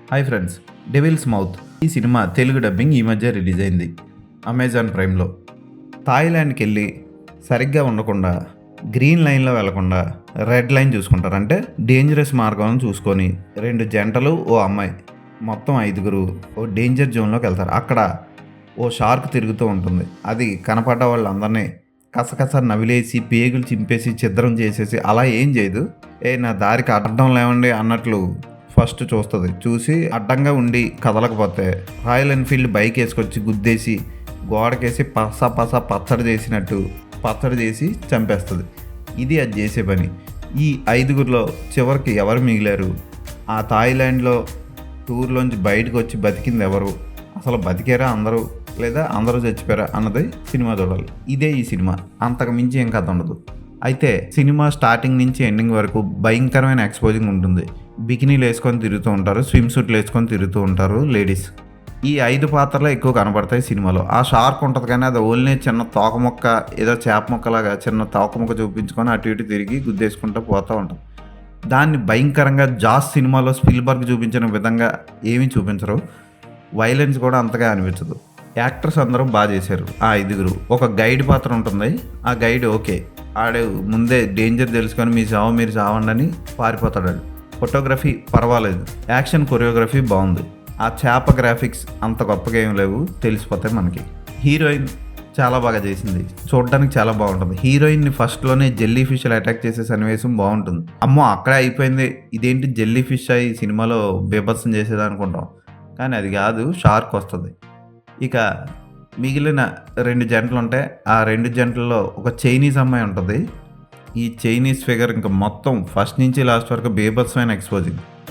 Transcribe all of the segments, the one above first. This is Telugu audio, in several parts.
హాయ్ ఫ్రెండ్స్, డెవిల్స్ మౌత్ ఈ సినిమా తెలుగు డబ్బింగ్ ఈ మధ్య రిలీజ్ అయింది అమెజాన్ ప్రైమ్లో. థాయిలాండ్కి వెళ్ళి సరిగ్గా ఉండకుండా గ్రీన్ లైన్లో వెళ్లకుండా రెడ్ లైన్ చూసుకుంటారు. అంటే డేంజరస్ మార్గం చూసుకొని 2 జంటలు ఓ అమ్మాయి మొత్తం 5గురు ఓ డేంజర్ జోన్లోకి వెళ్తారు. అక్కడ ఓ షార్క్ తిరుగుతూ ఉంటుంది. అది కనపడ్డ వాళ్ళందరినీ కసకస నవిలేసి పేగులు చింపేసి ఛిద్రం చేసేసి అలా ఏం చేయదు. నా దారికి అడ్డం లేవండి అన్నట్లు ఫస్ట్ చూస్తుంది. చూసి అడ్డంగా ఉండి కదలకపోతే రాయల్ ఎన్ఫీల్డ్ బైక్ వేసుకొచ్చి గుద్దేసి గోడకేసి పస పచ్చడి చేసినట్టు పచ్చడి చేసి చంపేస్తుంది. ఇది అది చేసే పని. ఈ 5గురిలో చివరికి ఎవరు మిగిలారు? ఆ థాయిలాండ్లో టూర్లోంచి బయటకు వచ్చి బతికింది ఎవరు? అసలు బతికారా అందరూ, లేదా అందరూ చచ్చిపోయారా అన్నది సినిమా చూడాలి. ఇదే ఈ సినిమా, అంతకు మించి ఏం కథ ఉండదు. అయితే సినిమా స్టార్టింగ్ నుంచి ఎండింగ్ వరకు భయంకరమైన ఎక్స్పోజింగ్ ఉంటుంది. బికినీలు వేసుకొని తిరుగుతూ ఉంటారు, స్విమ్ సూట్లు వేసుకొని తిరుగుతూ ఉంటారు లేడీస్. ఈ 5 పాత్రలు ఎక్కువ కనబడతాయి సినిమాలో. ఆ షార్క్ ఉంటుంది కానీ అది ఓన్లీ చిన్న తోక మొక్క, ఏదో చేప మొక్కలాగా చిన్న తోక మొక్క చూపించుకొని అటు ఇటు తిరిగి గుద్దేసుకుంటూ పోతూ ఉంటాం. దాన్ని భయంకరంగా జాస్ సినిమాలో స్పిల్బర్గ్ చూపించిన విధంగా ఏమీ చూపించరు. వైలెన్స్ కూడా అంతగా అనిపించదు. యాక్టర్స్ అందరూ బాగా చేశారు. ఆ 5గురు. ఒక గైడ్ పాత్ర ఉంటుంది. ఆ గైడ్ ఓకే, ఆడు ముందే డేంజర్ తెలుసుకొని మీ చావు మీరు చావండి అని పారిపోతాడు. ఫోటోగ్రఫీ పర్వాలేదు, యాక్షన్ కొరియోగ్రఫీ బాగుంది. ఆ చేప గ్రాఫిక్స్ అంత గొప్పగా ఏం లేవు, తెలిసిపోతాయి మనకి. హీరోయిన్ చాలా బాగా చేసింది, చూడడానికి చాలా బాగుంటుంది. హీరోయిన్ని ఫస్ట్లోనే జెల్లీ ఫిష్లు అటాక్ చేసే సన్నివేశం బాగుంటుంది. అమ్మో అక్కడే అయిపోయింది, ఇదేంటి జెల్లీ ఫిష్ అయి సినిమాలో బీభత్సం చేసేది అనుకుంటాం, కానీ అది కాదు, షార్క్ వస్తుంది. ఇక మిగిలిన 2 జంటలు ఉంటాయి. ఆ 2 జంటల్లో ఒక చైనీస్ అమ్మాయి ఉంటుంది. ఈ చైనీస్ ఫిగర్ ఇంకా మొత్తం ఫస్ట్ నుంచి లాస్ట్ వరకు బీభత్సమైన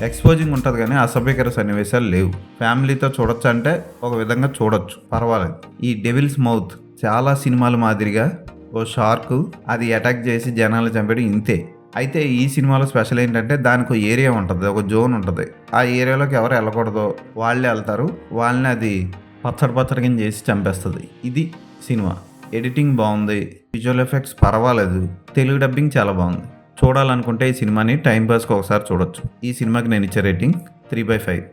ఎక్స్పోజింగ్ ఉంటుంది, కానీ అసభ్యకర సన్నివేశాలు లేవు. ఫ్యామిలీతో చూడొచ్చు అంటే ఒక విధంగా చూడొచ్చు, పర్వాలేదు. ఈ డెవిల్స్ మౌత్ చాలా సినిమాల మాదిరిగా ఓ షార్క్ అది అటాక్ చేసి జనాలు చంపేయడం ఇంతే. అయితే ఈ సినిమాలో స్పెషల్ ఏంటంటే దానికి ఒక ఏరియా ఉంటుంది, ఒక జోన్ ఉంటుంది. ఆ ఏరియాలోకి ఎవరు వెళ్ళకూడదో వాళ్ళే వెళ్తారు. వాళ్ళని అది పచ్చడి కింద చేసి చంపేస్తుంది. ఇది సినిమా. ఎడిటింగ్ బాగుంది, విజువల్ ఎఫెక్ట్స్ పర్వాలేదు, తెలుగు డబ్బింగ్ చాలా బాగుంది. చూడాలనుకుంటే ఈ సినిమాని టైంపాస్కి ఒకసారి చూడొచ్చు. ఈ సినిమాకి నేను ఇచ్చే రేటింగ్ 3/5.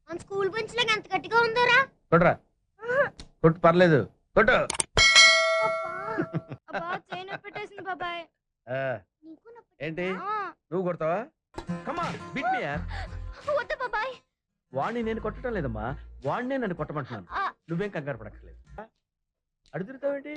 మన స్కూల్ బెంచ్ లాగా ఎంత గట్టిగా ఉందోరా. కొట్రా, కొట్టు, పర్లేదు, కొట్టు. అబ్బా చైన్ పెట్టేసింది బాబాయ్. ఆ, నీకు ఏంటి నువ్వు కొడతావా? కమా బిట్ మీ యార్. వద్దు బాబాయ్. వాడిని నేను కొట్టడం లేదమ్మా, వాడినే నన్ను కొట్టమంటున్నాను. ఆ. నువ్వేం కంగారు పడక్కర్లేదు. అడుగుతావేంటి?